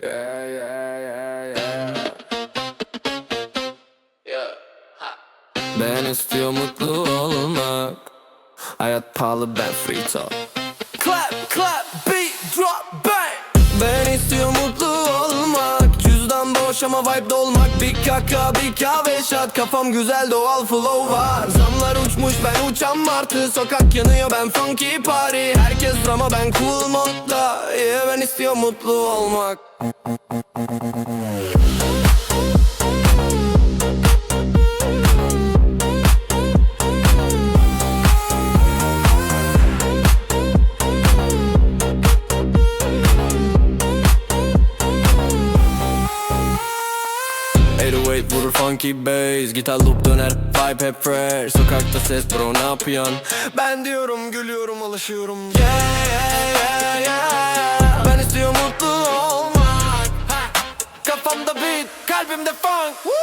Yeah, yeah, yeah, yeah. Yeah. Ha. Ben istiyor mutlu olmak. Hayat pahalı, ben free talk. Clap, clap, beat, drop, bang. Ben istiyor mutlu olmak. Cüzdan boş ama vibe dolmak. Bir kaka, bir kahve shot. Kafam güzel, doğal flow var. Zamlar uçmuş, ben uçan martı. Sokak yanıyor, ben funky party. Herkes drama, ben cool modda. Yeah, ben istiyor mutlu olmak. Vurur funky bass, gitar loop döner, vibe hep fresh. Sokakta ses, bro ne yapıyorsun? Ben diyorum, gülüyorum, alışıyorum. Yeah, yeah, yeah, yeah. Ben istiyor mutlu olmak. Kafamda beat, kalbimde funk.